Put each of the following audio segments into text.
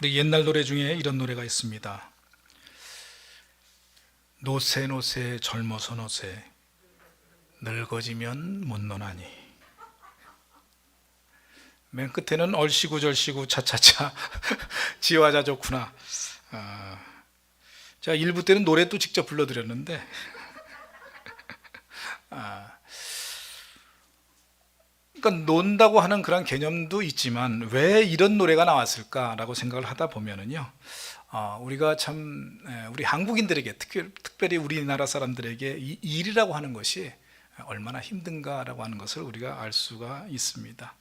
우리 옛날 노래 중에 이런 노래가 있습니다. 노새 노새 젊어서 노새 늙어지면 못 노나니. 맨 끝에는 얼씨구 절씨구 차차차 지화자 좋구나. 제가 일부 때는 노래도 직접 불러드렸는데 그러니까 논다고 하는 그런 개념도 있지만 왜 이런 노래가 나왔을까라고 생각을 하다 보면은요, 우리가 참 우리 한국인들에게 특별히 우리나라 사람들에게 이 일이라고 하는 것이 얼마나 힘든가라고 하는 것을 우리가 알 수가 있습니다.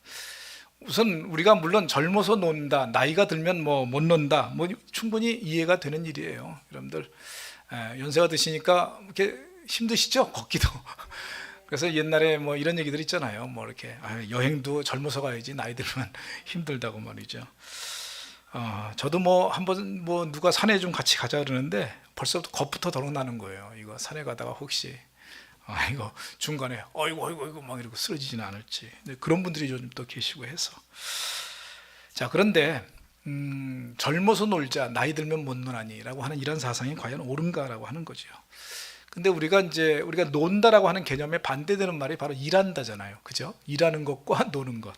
우선 우리가 물론 젊어서 논다, 나이가 들면 뭐 못 논다, 뭐 충분히 이해가 되는 일이에요. 여러분들 연세가 드시니까 이렇게 힘드시죠? 걷기도. 그래서 옛날에 뭐 이런 얘기들 있잖아요. 뭐 이렇게 여행도 젊어서 가야지 나이 들면 힘들다고 말이죠. 저도 뭐 한번 뭐 누가 산에 좀 같이 가자 그러는데 벌써부터 겁부터 덜컥 나는 거예요. 이거 산에 가다가 혹시 이거 중간에 어이구 막 이러고 쓰러지지는 않을지. 그런 분들이 요즘 또 계시고 해서. 자, 그런데 젊어서 놀자, 나이 들면 못 노나니라고 하는 이런 사상이 과연 옳은가라고 하는 거죠. 근데 우리가 논다라고 하는 개념에 반대되는 말이 바로 일한다잖아요. 그죠? 일하는 것과 노는 것.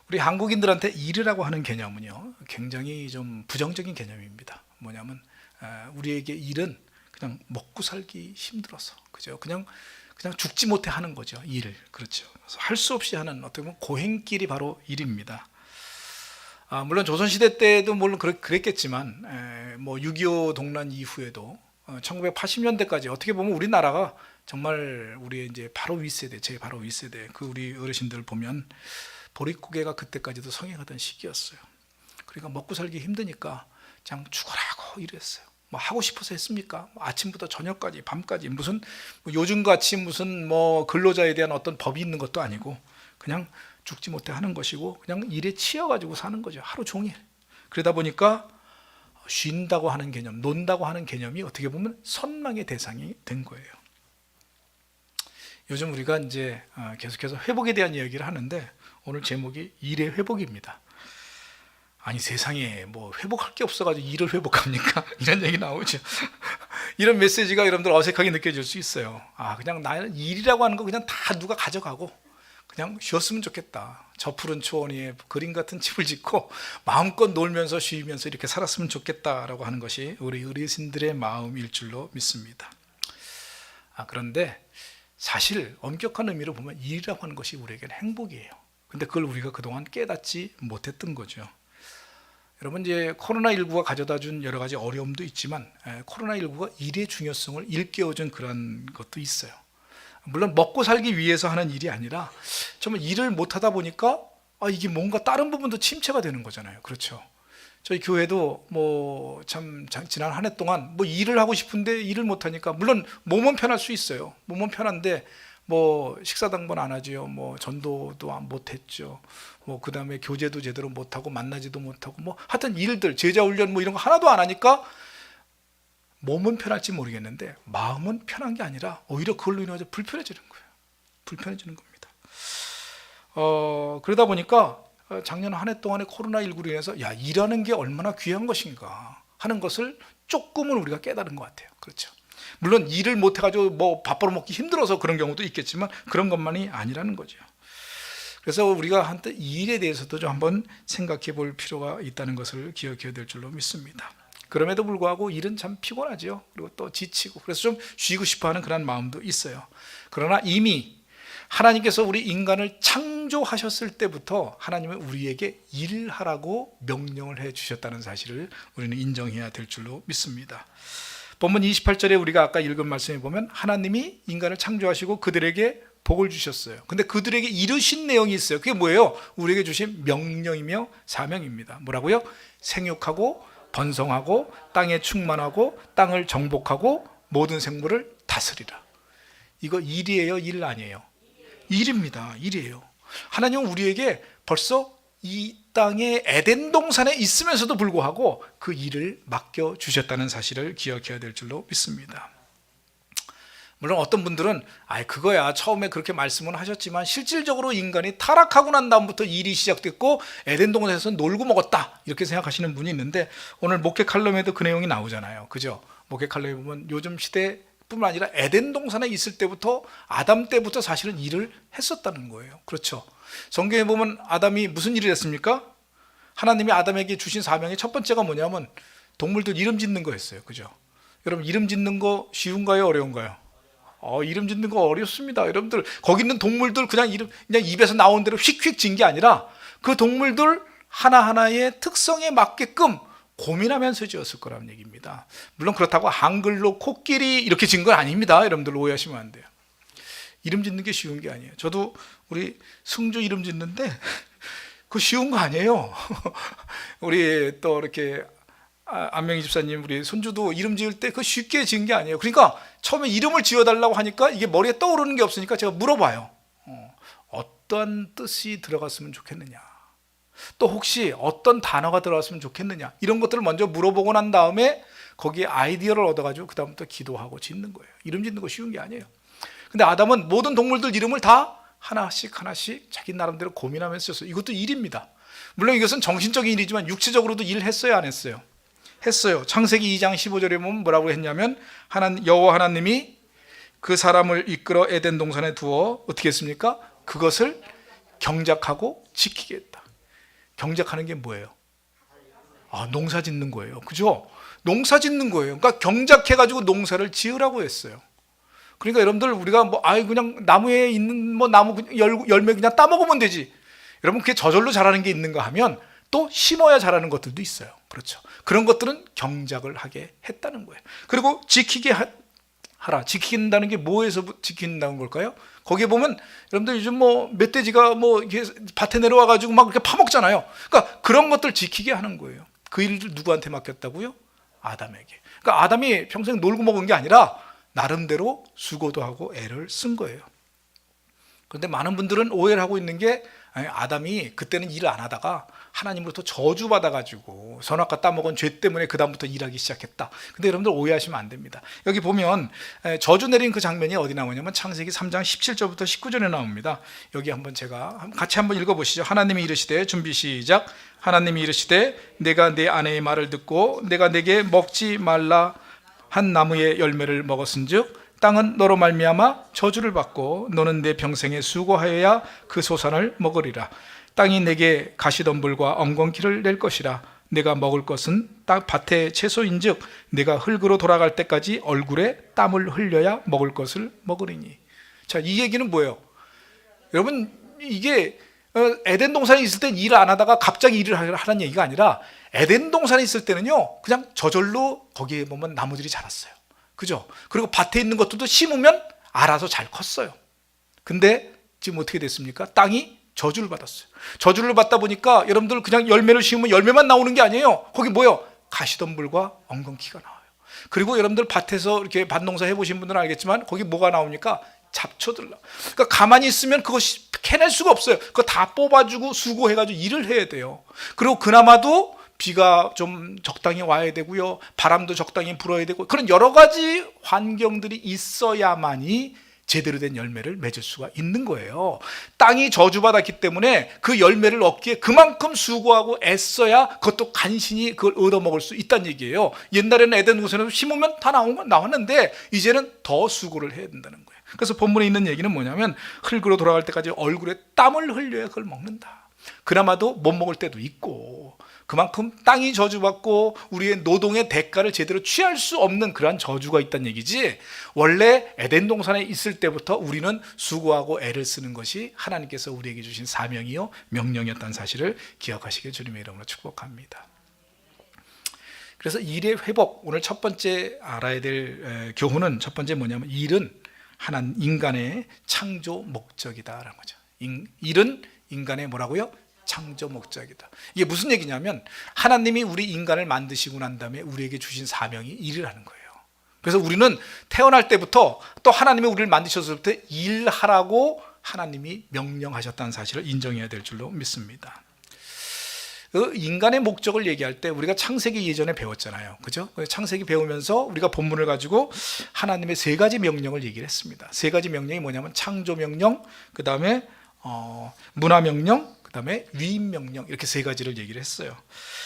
우리 한국인들한테 일이라고 하는 개념은요, 굉장히 좀 부정적인 개념입니다. 뭐냐면 우리에게 일은 그냥 먹고 살기 힘들어서, 그죠? 그냥 죽지 못해 하는 거죠. 일을. 그렇죠. 할 수 없이 하는 어떻게 보면 고행길이 바로 일입니다. 물론 조선시대 때도 물론 그랬겠지만 뭐 6.25 동란 이후에도 1980년대까지 어떻게 보면 우리나라가 정말 우리의 이제 바로 윗세대, 제 바로 윗세대, 그 우리 어르신들 보면 보릿고개가 그때까지도 성행하던 시기였어요. 그러니까 먹고 살기 힘드니까 그냥 죽어라고 이랬어요. 뭐 하고 싶어서 했습니까? 아침부터 저녁까지 밤까지 무슨 요즘같이 무슨 뭐 근로자에 대한 어떤 법이 있는 것도 아니고 그냥 죽지 못해 하는 것이고 그냥 일에 치여가지고 사는 거죠. 하루 종일. 그러다 보니까 쉰다고 하는 개념, 논다고 하는 개념이 어떻게 보면 선망의 대상이 된 거예요. 요즘 우리가 이제 계속해서 회복에 대한 이야기를 하는데 오늘 제목이 일의 회복입니다. 아니 세상에 뭐 회복할 게 없어가지고 일을 회복합니까? 이런 얘기 나오죠. 이런 메시지가 여러분들 어색하게 느껴질 수 있어요. 그냥 나는 일이라고 하는 거 그냥 다 누가 가져가고 그냥 쉬었으면 좋겠다. 저 푸른 초원 위에 그림 같은 집을 짓고 마음껏 놀면서 쉬면서 이렇게 살았으면 좋겠다라고 하는 것이 우리 어르신들의 마음일 줄로 믿습니다. 그런데 사실 엄격한 의미로 보면 일이라고 하는 것이 우리에게는 행복이에요. 근데 그걸 우리가 그동안 깨닫지 못했던 거죠. 여러분, 이제 코로나19가 가져다 준 여러 가지 어려움도 있지만 코로나19가 일의 중요성을 일깨워준 그런 것도 있어요. 물론 먹고 살기 위해서 하는 일이 아니라 정말 일을 못하다 보니까 이게 뭔가 다른 부분도 침체가 되는 거잖아요. 그렇죠. 저희 교회도 뭐 참 지난 한 해 동안 뭐 일을 하고 싶은데 일을 못하니까 물론 몸은 편할 수 있어요. 몸은 편한데 뭐 식사당번 안 하지요. 뭐 전도도 못했죠. 뭐 그 다음에 교제도 제대로 못하고 만나지도 못하고 뭐 하여튼 일들 제자 훈련 뭐 이런 거 하나도 안 하니까 몸은 편할지 모르겠는데 마음은 편한 게 아니라 오히려 그걸로 인해서 불편해지는 거예요. 불편해지는 겁니다. 그러다 보니까 작년 한 해 동안의 코로나19로 인해서 일하는 게 얼마나 귀한 것인가 하는 것을 조금은 우리가 깨달은 것 같아요. 그렇죠. 물론 일을 못해가지고 뭐 밥 벌어 먹기 힘들어서 그런 경우도 있겠지만 그런 것만이 아니라는 거죠. 그래서 우리가 한때 이 일에 대해서도 좀 한번 생각해 볼 필요가 있다는 것을 기억해야 될 줄로 믿습니다. 그럼에도 불구하고 일은 참 피곤하죠. 그리고 또 지치고 그래서 좀 쉬고 싶어하는 그런 마음도 있어요. 그러나 이미 하나님께서 우리 인간을 창조하셨을 때부터 하나님은 우리에게 일하라고 명령을 해 주셨다는 사실을 우리는 인정해야 될 줄로 믿습니다. 본문 28절에 우리가 아까 읽은 말씀에 보면 하나님이 인간을 창조하시고 그들에게 복을 주셨어요. 근데 그들에게 이르신 내용이 있어요. 그게 뭐예요? 우리에게 주신 명령이며 사명입니다. 뭐라고요? 생육하고 번성하고 땅에 충만하고 땅을 정복하고 모든 생물을 다스리라. 이거 일이에요? 일 아니에요? 일입니다. 일이에요. 하나님은 우리에게 벌써 이 땅의 에덴 동산에 있으면서도 불구하고 그 일을 맡겨주셨다는 사실을 기억해야 될 줄로 믿습니다. 물론 어떤 분들은 그거야 처음에 그렇게 말씀은 하셨지만 실질적으로 인간이 타락하고 난 다음부터 일이 시작됐고 에덴 동산에서 놀고 먹었다 이렇게 생각하시는 분이 있는데, 오늘 목회 칼럼에도 그 내용이 나오잖아요. 그죠? 목회 칼럼에 보면 요즘 시대뿐만 아니라 에덴 동산에 있을 때부터, 아담 때부터 사실은 일을 했었다는 거예요. 그렇죠? 성경에 보면 아담이 무슨 일을 했습니까? 하나님이 아담에게 주신 사명의 첫 번째가 뭐냐면 동물들 이름 짓는 거였어요. 그죠? 여러분, 이름 짓는 거 쉬운가요? 어려운가요? 이름 짓는 거 어렵습니다. 여러분들, 거기 있는 동물들 그냥 입에서 나온 대로 휙휙 진 게 아니라 그 동물들 하나하나의 특성에 맞게끔 고민하면서 지었을 거라는 얘기입니다. 물론 그렇다고 한글로 코끼리 이렇게 진 건 아닙니다. 여러분들 오해하시면 안 돼요. 이름 짓는 게 쉬운 게 아니에요. 저도 우리 승주 이름 짓는데 그거 쉬운 거 아니에요. 우리 또 이렇게 안명희 집사님, 우리 손주도 이름 지을 때 그거 쉽게 지은 게 아니에요. 그러니까 처음에 이름을 지어달라고 하니까 이게 머리에 떠오르는 게 없으니까 제가 물어봐요. 어떤 뜻이 들어갔으면 좋겠느냐, 또 혹시 어떤 단어가 들어갔으면 좋겠느냐, 이런 것들을 먼저 물어보고 난 다음에 거기에 아이디어를 얻어가지고 그 다음부터 기도하고 짓는 거예요. 이름 짓는 거 쉬운 게 아니에요. 근데 아담은 모든 동물들 이름을 다 하나씩 자기 나름대로 고민하면서 썼어요. 이것도 일입니다. 물론 이것은 정신적인 일이지만 육체적으로도 일을 했어요, 안 했어요? 했어요. 창세기 2장 15절에 보면 뭐라고 했냐면, 여호와 하나님이 그 사람을 이끌어 에덴 동산에 두어 어떻게 했습니까? 그것을 경작하고 지키게 했다. 경작하는 게 뭐예요? 농사 짓는 거예요. 그죠? 농사 짓는 거예요. 그러니까 경작해가지고 농사를 지으라고 했어요. 그러니까 여러분들, 우리가 그냥 나무에 있는 나무 열매 그냥 따먹으면 되지. 여러분, 그게 저절로 자라는 게 있는가 하면 또 심어야 자라는 것들도 있어요. 그렇죠? 그런 것들은 경작을 하게 했다는 거예요. 그리고 지키게 하라. 지킨다는 게 뭐에서 지킨다는 걸까요? 거기에 보면 여러분들 요즘 멧돼지가 이렇게 밭에 내려와 가지고 막 이렇게 파먹잖아요. 그러니까 그런 것들 지키게 하는 거예요. 그 일을 누구한테 맡겼다고요? 아담에게. 그러니까 아담이 평생 놀고 먹은 게 아니라 나름대로 수고도 하고 애를 쓴 거예요. 그런데 많은 분들은 오해를 하고 있는 게, 아담이 그때는 일을 안 하다가 하나님으로부터 저주받아가지고 선악과 따먹은 죄 때문에 그 다음부터 일하기 시작했다. 근데 여러분들 오해하시면 안 됩니다. 여기 보면 저주 내린 그 장면이 어디 나오냐면 창세기 3장 17절부터 19절에 나옵니다. 여기 제가 같이 한번 읽어보시죠. 하나님이 이르시되, 준비 시작. 하나님이 이르시되, 내가 내 아내의 말을 듣고 내가 내게 먹지 말라 한 나무의 열매를 먹었은즉 땅은 너로 말미암아 저주를 받고 너는 내 평생에 수고하여야 그 소산을 먹으리라. 땅이 내게 가시덤불과 엉겅퀴를 낼 것이라. 내가 먹을 것은 땅 밭의 채소인즉 내가 흙으로 돌아갈 때까지 얼굴에 땀을 흘려야 먹을 것을 먹으리니. 자, 이 얘기는 뭐예요? 여러분, 이게 에덴 동산에 있을 땐 일을 안 하다가 갑자기 일을 하라는 얘기가 아니라, 에덴 동산에 있을 때는요 그냥 저절로 거기에 보면 나무들이 자랐어요. 그죠? 그리고 밭에 있는 것들도 심으면 알아서 잘 컸어요. 근데 지금 어떻게 됐습니까? 땅이 저주를 받았어요. 저주를 받다 보니까 여러분들 그냥 열매를 심으면 열매만 나오는 게 아니에요. 거기 뭐예요? 가시덤불과 엉겅퀴가 나와요. 그리고 여러분들 밭에서 이렇게 밭농사 해보신 분들은 알겠지만 거기 뭐가 나옵니까? 잡초들. 그러니까 가만히 있으면 그것이 캐낼 수가 없어요. 그거 다 뽑아주고 수고해가지고 일을 해야 돼요. 그리고 그나마도 비가 좀 적당히 와야 되고요, 바람도 적당히 불어야 되고, 그런 여러 가지 환경들이 있어야만이 제대로 된 열매를 맺을 수가 있는 거예요. 땅이 저주받았기 때문에 그 열매를 얻기에 그만큼 수고하고 애써야 그것도 간신히 그걸 얻어먹을 수 있다는 얘기예요. 옛날에는 에덴 동산에서 심으면 다 나왔는데 이제는 더 수고를 해야 된다는 거예요. 그래서 본문에 있는 얘기는 뭐냐면, 흙으로 돌아갈 때까지 얼굴에 땀을 흘려야 그걸 먹는다. 그나마도 못 먹을 때도 있고, 그만큼 땅이 저주받고 우리의 노동의 대가를 제대로 취할 수 없는 그러한 저주가 있다는 얘기지, 원래 에덴 동산에 있을 때부터 우리는 수고하고 애를 쓰는 것이 하나님께서 우리에게 주신 사명이요 명령이었다는 사실을 기억하시길 주님의 이름으로 축복합니다. 그래서 일의 회복, 오늘 첫 번째 알아야 될 교훈은, 첫 번째 뭐냐면, 일은 인간의 창조 목적이다라는 거죠. 일은 인간의 뭐라고요? 창조 목적이다. 이게 무슨 얘기냐면, 하나님이 우리 인간을 만드시고 난 다음에 우리에게 주신 사명이 일이라는 거예요. 그래서 우리는 태어날 때부터, 또 하나님이 우리를 만드셨을 때 일하라고 하나님이 명령하셨다는 사실을 인정해야 될 줄로 믿습니다. 인간의 목적을 얘기할 때 우리가 창세기 예전에 배웠잖아요. 그죠? 창세기 배우면서 우리가 본문을 가지고 하나님의 세 가지 명령을 얘기를 했습니다. 세 가지 명령이 뭐냐면 창조 명령, 그 다음에 문화 명령, 그 다음에 위임 명령, 이렇게 세 가지를 얘기를 했어요.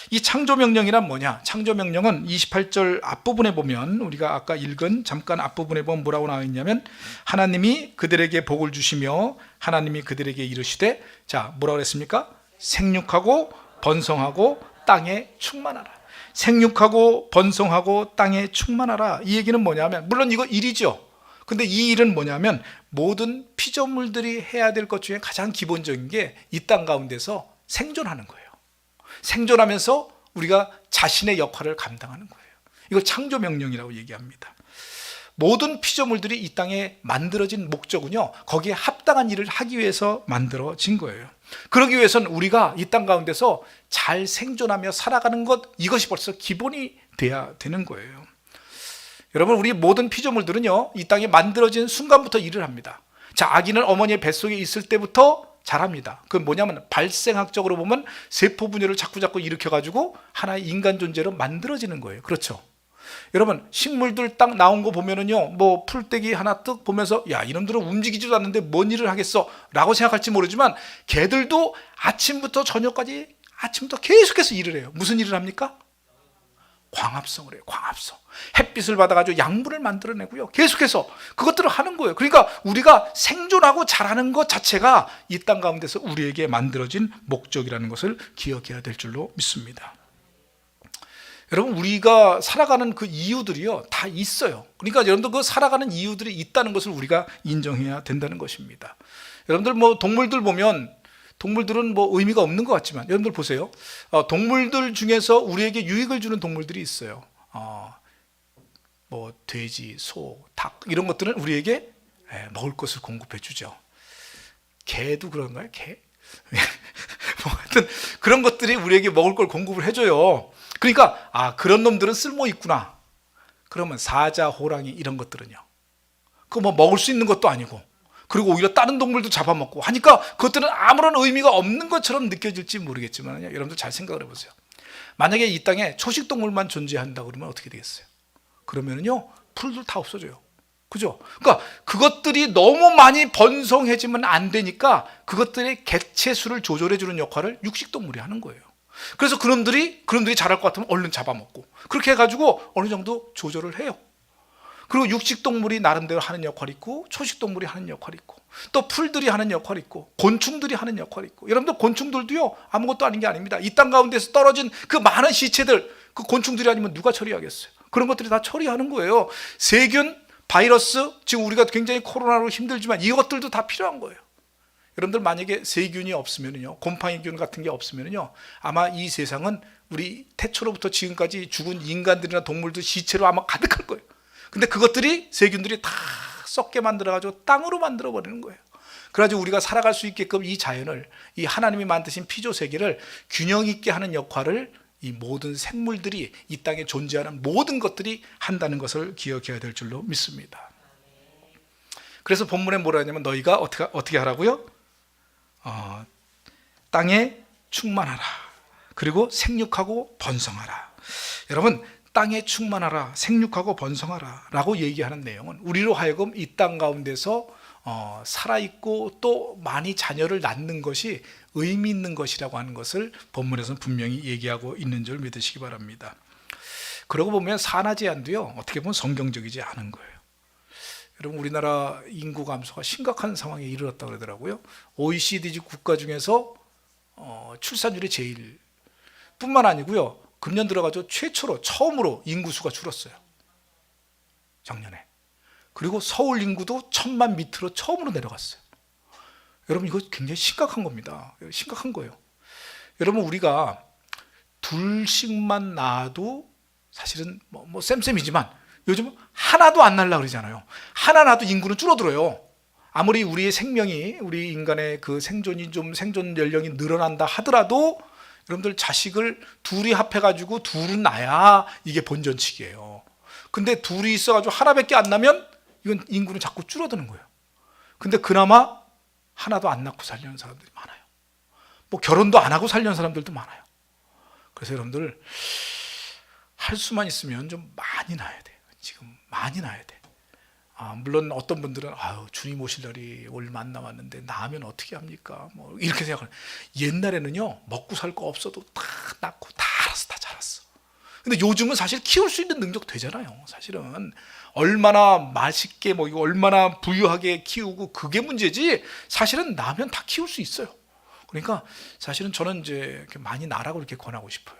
이 창조 명령이란 뭐냐? 창조 명령은 28절 앞부분에 보면, 우리가 아까 읽은 잠깐 앞부분에 보면 뭐라고 나와 있냐면, 하나님이 그들에게 복을 주시며 하나님이 그들에게 이르시되, 자, 뭐라고 그랬습니까? 생육하고 번성하고 땅에 충만하라. 생육하고 번성하고 땅에 충만하라. 이 얘기는 뭐냐면, 물론 이거 일이죠. 근데 이 일은 뭐냐면, 모든 피조물들이 해야 될 것 중에 가장 기본적인 게 이 땅 가운데서 생존하는 거예요. 생존하면서 우리가 자신의 역할을 감당하는 거예요. 이걸 창조 명령이라고 얘기합니다. 모든 피조물들이 이 땅에 만들어진 목적은요, 거기에 합당한 일을 하기 위해서 만들어진 거예요. 그러기 위해서는 우리가 이 땅 가운데서 잘 생존하며 살아가는 것, 이것이 벌써 기본이 돼야 되는 거예요. 여러분, 우리 모든 피조물들은요, 이 땅에 만들어진 순간부터 일을 합니다. 자, 아기는 어머니의 뱃속에 있을 때부터 잘합니다. 그건 뭐냐면, 발생학적으로 보면 세포 분열을 자꾸 일으켜가지고 하나의 인간 존재로 만들어지는 거예요. 그렇죠? 여러분, 식물들 딱 나온 거 보면은요, 뭐 풀떼기 하나 뜩 보면서, 야, 이놈들은 움직이지도 않는데 뭔 일을 하겠어 라고 생각할지 모르지만, 걔들도 아침부터 저녁까지 아침부터 계속해서 일을 해요. 무슨 일을 합니까? 광합성을 해요. 광합성. 햇빛을 받아가지고 양분을 만들어내고요, 계속해서 그것들을 하는 거예요. 그러니까 우리가 생존하고 자라는 것 자체가 이 땅 가운데서 우리에게 만들어진 목적이라는 것을 기억해야 될 줄로 믿습니다. 여러분, 우리가 살아가는 그 이유들이요, 다 있어요. 그러니까 여러분들 그 살아가는 이유들이 있다는 것을 우리가 인정해야 된다는 것입니다. 여러분들 뭐 동물들 보면, 동물들은 뭐 의미가 없는 것 같지만, 여러분들 보세요. 동물들 중에서 우리에게 유익을 주는 동물들이 있어요. 뭐 돼지, 소, 닭, 이런 것들은 우리에게 먹을 것을 공급해 주죠. 개도 그런가요? 개? 뭐 하여튼 그런 것들이 우리에게 먹을 걸 공급을 해줘요. 그러니까 그런 놈들은 쓸모 있구나. 그러면 사자, 호랑이 이런 것들은요, 그거 뭐 먹을 수 있는 것도 아니고, 그리고 오히려 다른 동물도 잡아먹고 하니까 그것들은 아무런 의미가 없는 것처럼 느껴질지 모르겠지만, 여러분들 잘 생각을 해보세요. 만약에 이 땅에 초식동물만 존재한다 그러면 어떻게 되겠어요? 그러면은요, 풀들 다 없어져요. 그죠? 그러니까 그것들이 너무 많이 번성해지면 안 되니까 그것들의 개체수를 조절해 주는 역할을 육식동물이 하는 거예요. 그래서 그놈들이 자랄 것 같으면 얼른 잡아먹고, 그렇게 해가지고 어느 정도 조절을 해요. 그리고 육식동물이 나름대로 하는 역할이 있고, 초식동물이 하는 역할이 있고, 또 풀들이 하는 역할이 있고, 곤충들이 하는 역할이 있고. 여러분들, 곤충들도요, 아무것도 아닌 게 아닙니다. 이 땅 가운데서 떨어진 그 많은 시체들, 그 곤충들이 아니면 누가 처리하겠어요? 그런 것들이 다 처리하는 거예요. 세균, 바이러스, 지금 우리가 굉장히 코로나로 힘들지만 이것들도 다 필요한 거예요. 여러분들, 만약에 세균이 없으면요, 곰팡이균 같은 게 없으면요, 아마 이 세상은 우리 태초로부터 지금까지 죽은 인간들이나 동물들 시체로 아마 가득할 거예요. 근데 그것들이, 세균들이 다 썩게 만들어가지고 땅으로 만들어버리는 거예요. 그래가지고 우리가 살아갈 수 있게끔 이 자연을, 이 하나님이 만드신 피조 세계를 균형 있게 하는 역할을 이 모든 생물들이, 이 땅에 존재하는 모든 것들이 한다는 것을 기억해야 될 줄로 믿습니다. 그래서 본문에 뭐라 하냐면, 너희가 어떻게 하라고요? 땅에 충만하라. 그리고 생육하고 번성하라. 여러분, 땅에 충만하라, 생육하고 번성하라 라고 얘기하는 내용은 우리로 하여금 이 땅 가운데서 살아있고 또 많이 자녀를 낳는 것이 의미 있는 것이라고 하는 것을 본문에서는 분명히 얘기하고 있는 줄 믿으시기 바랍니다. 그러고 보면 산하 제한도요, 어떻게 보면 성경적이지 않은 거예요. 여러분, 우리나라 인구 감소가 심각한 상황에 이르렀다고 그러더라고요. OECD 국가 중에서 출산율이 제일 뿐만 아니고요, 금년 들어가지고 최초로, 처음으로 인구수가 줄었어요. 작년에. 그리고 서울 인구도 1000만 밑으로 처음으로 내려갔어요. 여러분, 이거 굉장히 심각한 겁니다. 심각한 거예요. 여러분, 우리가 둘씩만 낳아도 사실은 뭐 쌤쌤이지만 요즘 하나도 안 낳으려고 그러잖아요. 하나 낳아도 인구는 줄어들어요. 아무리 우리의 생명이, 우리 인간의 그 생존이 좀, 생존 연령이 늘어난다 하더라도 여러분들, 자식을 둘이 합해가지고 둘은 낳아야 이게 본전치기예요. 근데 둘이 있어가지고 하나밖에 안 나면 이건 인구는 자꾸 줄어드는 거예요. 근데 그나마 하나도 안 낳고 살려는 사람들이 많아요. 뭐 결혼도 안 하고 살려는 사람들도 많아요. 그래서 여러분들 할 수만 있으면 좀 많이 낳아야 돼요. 지금 많이 낳아야 돼. 물론 어떤 분들은 주님 오실 날이 얼마 안 남았는데 낳으면 어떻게 합니까? 뭐 이렇게 생각을. 옛날에는요, 먹고 살 거 없어도 다 낳고 다 알아서 다 자랐어. 근데 요즘은 사실 키울 수 있는 능력 되잖아요. 사실은 얼마나 맛있게 먹이고 얼마나 부유하게 키우고 그게 문제지, 사실은 낳으면 다 키울 수 있어요. 그러니까 사실은 저는 이제 이렇게 많이 낳으라고 이렇게 권하고 싶어요.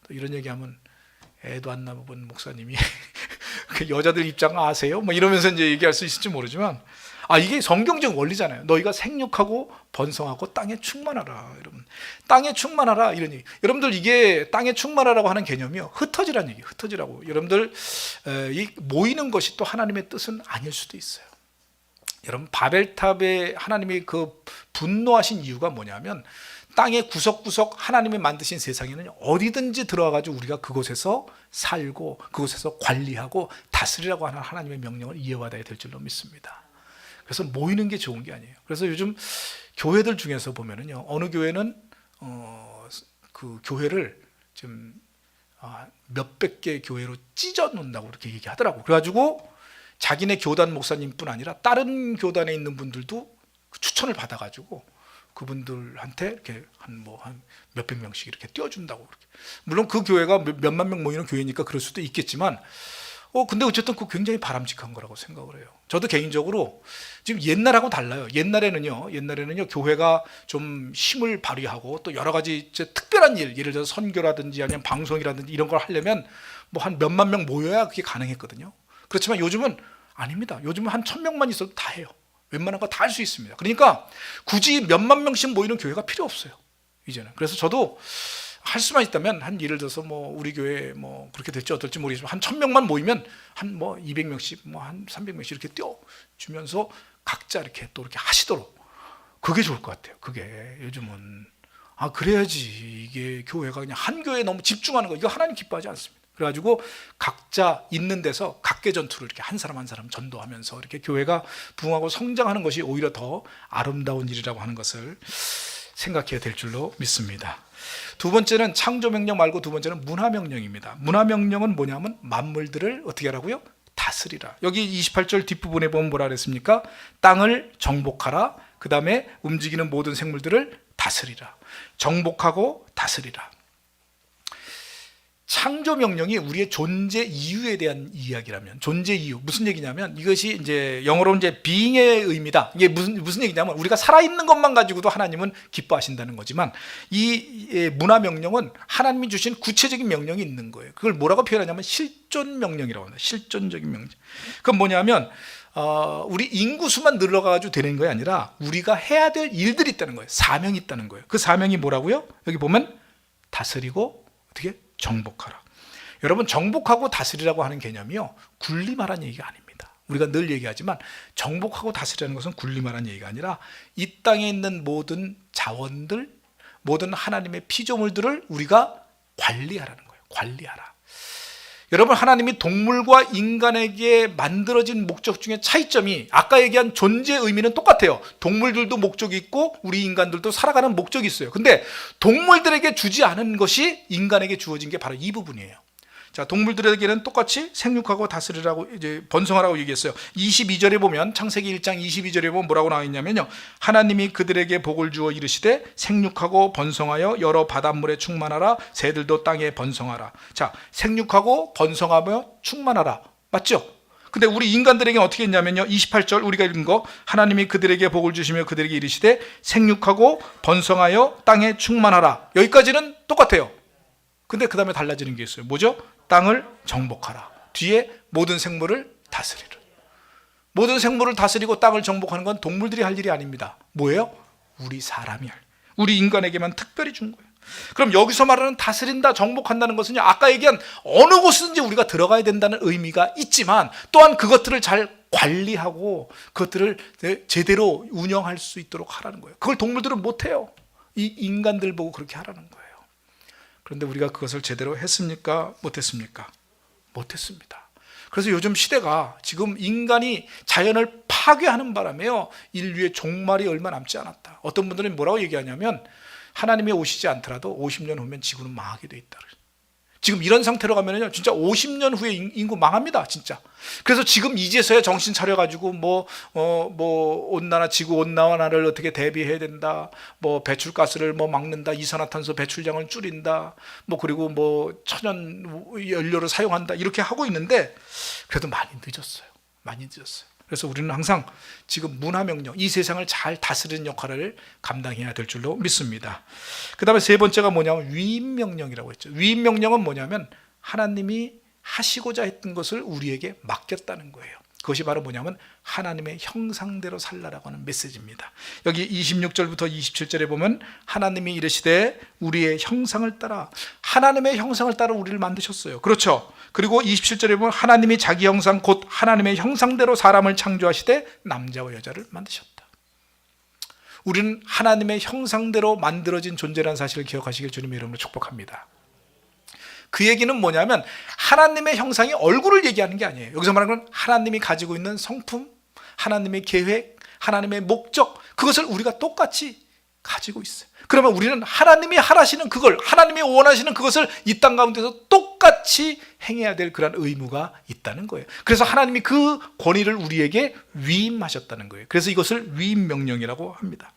또 이런 얘기하면 애도 안 낳아본 목사님이 그 여자들 입장 아세요? 뭐 이러면서 이제 얘기할 수 있을지 모르지만, 이게 성경적 원리잖아요. 너희가 생육하고 번성하고 땅에 충만하라. 여러분, 땅에 충만하라 이런 얘기. 여러분들, 이게 땅에 충만하라고 하는 개념이요, 흩어지라는 얘기. 흩어지라고. 여러분들, 이 모이는 것이 또 하나님의 뜻은 아닐 수도 있어요. 여러분, 바벨탑에 하나님이 그 분노하신 이유가 뭐냐면, 땅의 구석구석 하나님이 만드신 세상에는 어디든지 들어와가지고 우리가 그곳에서 살고 그곳에서 관리하고 다스리라고 하는 하나님의 명령을 이해받아야 될 줄로 믿습니다. 그래서 모이는 게 좋은 게 아니에요. 그래서 요즘 교회들 중에서 보면은요, 어느 교회는 그 교회를 좀 몇백 개 교회로 찢어 놓는다고 그렇게 얘기하더라고. 그래가지고 자기네 교단 목사님뿐 아니라 다른 교단에 있는 분들도 추천을 받아가지고 그분들한테 이렇게 한 몇백 명씩 이렇게 띄워준다고. 그렇게. 물론 그 교회가 몇만 명 모이는 교회니까 그럴 수도 있겠지만, 근데 어쨌든 그 굉장히 바람직한 거라고 생각을 해요. 저도 개인적으로 지금 옛날하고 달라요. 옛날에는요, 교회가 좀 힘을 발휘하고 또 여러 가지 특별한 일, 예를 들어서 선교라든지 아니면 방송이라든지 이런 걸 하려면 한 몇만 명 모여야 그게 가능했거든요. 그렇지만 요즘은 아닙니다. 요즘은 한 1000명만 있어도 다 해요. 웬만한 거 다 할 수 있습니다. 그러니까 굳이 몇만 명씩 모이는 교회가 필요 없어요, 이제는. 그래서 저도 할 수만 있다면 예를 들어서 우리 교회 그렇게 될지 어떨지 모르겠지만 한 1000명만 모이면 한 200명씩 한 300명씩 이렇게 띄워주면서 각자 이렇게 또 이렇게 하시도록, 그게 좋을 것 같아요. 그게 요즘은 그래야지 이게 교회가 그냥 한 교회에 너무 집중하는 거, 이거 하나님 기뻐하지 않습니다. 그래가지고 각자 있는 데서 각계 전투를 이렇게 한 사람 한 사람 전도하면서 이렇게 교회가 부흥하고 성장하는 것이 오히려 더 아름다운 일이라고 하는 것을 생각해야 될 줄로 믿습니다. 두 번째는 창조명령 말고 두 번째는 문화명령입니다. 문화명령은 뭐냐면 만물들을 어떻게 하라고요? 다스리라. 여기 28절 뒷부분에 보면 뭐라 그랬습니까? 땅을 정복하라. 그 다음에 움직이는 모든 생물들을 다스리라. 정복하고 다스리라. 창조 명령이 우리의 존재 이유에 대한 이야기라면, 존재 이유, 무슨 얘기냐면, 이것이 이제 영어로 이제 being의 의미다. 이게 무슨 얘기냐면, 우리가 살아있는 것만 가지고도 하나님은 기뻐하신다는 거지만, 이 문화 명령은 하나님이 주신 구체적인 명령이 있는 거예요. 그걸 뭐라고 표현하냐면 실존 명령이라고 합니다. 실존적인 명령. 그건 뭐냐면, 우리 인구수만 늘어가지고 되는 게 아니라 우리가 해야 될 일들이 있다는 거예요. 사명이 있다는 거예요. 그 사명이 뭐라고요? 여기 보면 다스리고 어떻게? 정복하라. 여러분, 정복하고 다스리라고 하는 개념이요, 군림하라는 얘기가 아닙니다. 우리가 늘 얘기하지만 정복하고 다스리라는 것은 군림하라는 얘기가 아니라 이 땅에 있는 모든 자원들, 모든 하나님의 피조물들을 우리가 관리하라는 거예요. 관리하라. 여러분, 하나님이 동물과 인간에게 만들어진 목적 중에 차이점이, 아까 얘기한 존재의 의미는 똑같아요. 동물들도 목적이 있고 우리 인간들도 살아가는 목적이 있어요. 근데 동물들에게 주지 않은 것이 인간에게 주어진 게 바로 이 부분이에요. 자, 동물들에게는 똑같이 생육하고 다스리라고, 이제 번성하라고 얘기했어요. 22절에 보면, 창세기 1장 22절에 보면 뭐라고 나와 있냐면요, 하나님이 그들에게 복을 주어 이르시되 생육하고 번성하여 여러 바닷물에 충만하라. 새들도 땅에 번성하라. 자, 생육하고 번성하며 충만하라. 맞죠? 근데 우리 인간들에게는 어떻게 했냐면요, 28절 우리가 읽은 거, 하나님이 그들에게 복을 주시며 그들에게 이르시되 생육하고 번성하여 땅에 충만하라. 여기까지는 똑같아요. 근데 그 다음에 달라지는 게 있어요. 뭐죠? 땅을 정복하라. 뒤에 모든 생물을 다스리라. 모든 생물을 다스리고 땅을 정복하는 건 동물들이 할 일이 아닙니다. 뭐예요? 우리 사람이 할, 우리 인간에게만 특별히 준 거예요. 그럼 여기서 말하는 다스린다, 정복한다는 것은요, 아까 얘기한 어느 곳이든지 우리가 들어가야 된다는 의미가 있지만, 또한 그것들을 잘 관리하고 그것들을 제대로 운영할 수 있도록 하라는 거예요. 그걸 동물들은 못해요. 이 인간들 보고 그렇게 하라는 거예요. 그런데 우리가 그것을 제대로 했습니까? 못했습니까? 못했습니다. 그래서 요즘 시대가 지금 인간이 자연을 파괴하는 바람에요, 인류의 종말이 얼마 남지 않았다. 어떤 분들은 뭐라고 얘기하냐면, 하나님이 오시지 않더라도 50년 후면 지구는 망하게 돼 있다. 지금 이런 상태로 가면은요, 진짜 50년 후에 인구 망합니다, 진짜. 그래서 지금 이제서야 정신 차려가지고 온난화, 지구 온난화를 어떻게 대비해야 된다, 배출가스를 막는다, 이산화탄소 배출량을 줄인다, 그리고 천연 연료를 사용한다, 이렇게 하고 있는데, 그래도 많이 늦었어요. 많이 늦었어요. 그래서 우리는 항상 지금 문화명령, 이 세상을 잘 다스리는 역할을 감당해야 될 줄로 믿습니다. 그 다음에 세 번째가 뭐냐면 위임명령이라고 했죠. 위임명령은 뭐냐면 하나님이 하시고자 했던 것을 우리에게 맡겼다는 거예요. 그것이 바로 뭐냐면 하나님의 형상대로 살라라고 하는 메시지입니다. 여기 26절부터 27절에 보면 하나님이 이르시되 우리의 형상을 따라, 하나님의 형상을 따라 우리를 만드셨어요. 그렇죠. 그리고 27절에 보면 하나님이 자기 형상 곧 하나님의 형상대로 사람을 창조하시되 남자와 여자를 만드셨다. 우리는 하나님의 형상대로 만들어진 존재라는 사실을 기억하시길 주님의 이름으로 축복합니다. 그 얘기는 뭐냐면 하나님의 형상이 얼굴을 얘기하는 게 아니에요. 여기서 말하는 건 하나님이 가지고 있는 성품, 하나님의 계획, 하나님의 목적, 그것을 우리가 똑같이 가지고 있어요. 그러면 우리는 하나님이 하라시는 그걸, 하나님이 원하시는 그것을 이 땅 가운데서 똑같이 행해야 될 그런 의무가 있다는 거예요. 그래서 하나님이 그 권위를 우리에게 위임하셨다는 거예요. 그래서 이것을 위임명령이라고 합니다.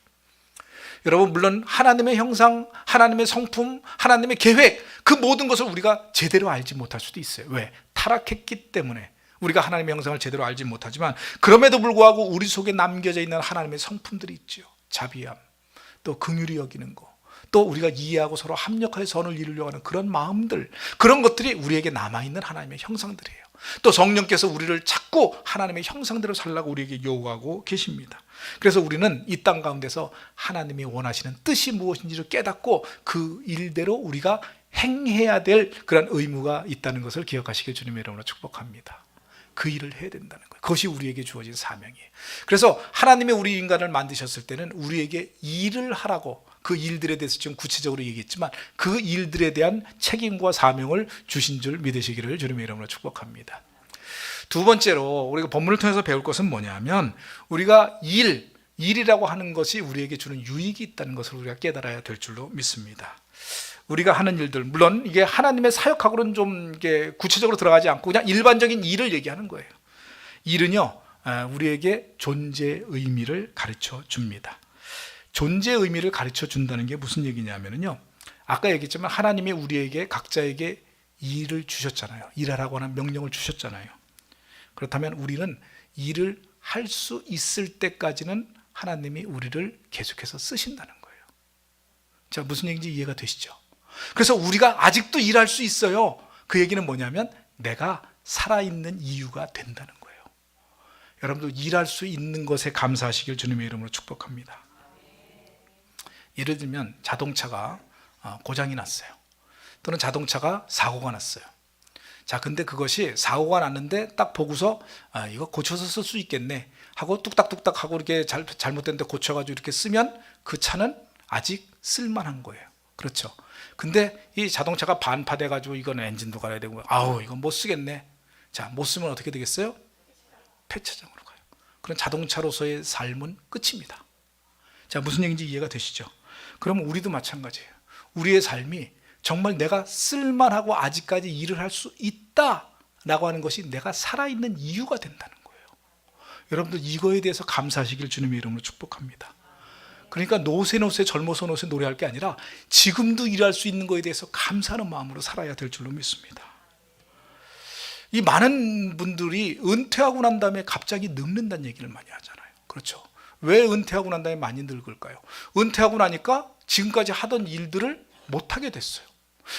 여러분, 물론 하나님의 형상, 하나님의 성품, 하나님의 계획, 그 모든 것을 우리가 제대로 알지 못할 수도 있어요. 왜? 타락했기 때문에 우리가 하나님의 형상을 제대로 알지 못하지만, 그럼에도 불구하고 우리 속에 남겨져 있는 하나님의 성품들이 있죠. 자비함, 또 긍휼히 여기는 거, 또 우리가 이해하고 서로 합력하여 선을 이루려고 하는 그런 마음들, 그런 것들이 우리에게 남아있는 하나님의 형상들이에요. 또 성령께서 우리를 자꾸 하나님의 형상대로 살라고 우리에게 요구하고 계십니다. 그래서 우리는 이 땅 가운데서 하나님이 원하시는 뜻이 무엇인지를 깨닫고 그 일대로 우리가 행해야 될 그런 의무가 있다는 것을 기억하시길 주님의 이름으로 축복합니다. 그 일을 해야 된다는 거예요. 그것이 우리에게 주어진 사명이에요. 그래서 하나님이 우리 인간을 만드셨을 때는 우리에게 일을 하라고, 그 일들에 대해서 지금 구체적으로 얘기했지만 그 일들에 대한 책임과 사명을 주신 줄 믿으시기를 주님의 이름으로 축복합니다. 두 번째로 우리가 본문을 통해서 배울 것은 뭐냐면, 우리가 일이라고 하는 것이 우리에게 주는 유익이 있다는 것을 우리가 깨달아야 될 줄로 믿습니다. 우리가 하는 일들, 물론 이게 하나님의 사역하고는 좀 이게 구체적으로 들어가지 않고 그냥 일반적인 일을 얘기하는 거예요. 일은요, 우리에게 존재의 의미를 가르쳐 줍니다. 존재의 의미를 가르쳐 준다는 게 무슨 얘기냐면요, 아까 얘기했지만 하나님이 우리에게 각자에게 일을 주셨잖아요. 일하라고 하는 명령을 주셨잖아요. 그렇다면 우리는 일을 할 수 있을 때까지는 하나님이 우리를 계속해서 쓰신다는 거예요. 자, 무슨 얘기인지 이해가 되시죠? 그래서 우리가 아직도 일할 수 있어요. 그 얘기는 뭐냐면 내가 살아있는 이유가 된다는 거예요. 여러분도 일할 수 있는 것에 감사하시길 주님의 이름으로 축복합니다. 예를 들면 자동차가 고장이 났어요. 또는 자동차가 사고가 났어요. 자, 근데 그것이 사고가 났는데 딱 보고서 이거 고쳐서 쓸 수 있겠네 하고 뚝딱뚝딱 하고 이렇게 잘못된데 고쳐가지고 이렇게 쓰면 그 차는 아직 쓸만한 거예요. 그렇죠? 근데 이 자동차가 반파돼가지고 이건 엔진도 갈아야 되고, 이건 못 쓰겠네. 자, 못 쓰면 어떻게 되겠어요? 폐차장으로 가요. 그런 자동차로서의 삶은 끝입니다. 자, 무슨 얘기인지 이해가 되시죠? 그럼 우리도 마찬가지예요. 우리의 삶이 정말 내가 쓸만하고 아직까지 일을 할 수 있다라고 하는 것이 내가 살아있는 이유가 된다는 거예요. 여러분들 이거에 대해서 감사하시길 주님의 이름으로 축복합니다. 그러니까 노세 젊어서 노세 노래할 게 아니라 지금도 일할 수 있는 거에 대해서 감사하는 마음으로 살아야 될 줄로 믿습니다. 이 많은 분들이 은퇴하고 난 다음에 갑자기 늙는다는 얘기를 많이 하잖아요. 그렇죠? 왜 은퇴하고 난 다음에 많이 늙을까요? 은퇴하고 나니까 지금까지 하던 일들을 못하게 됐어요.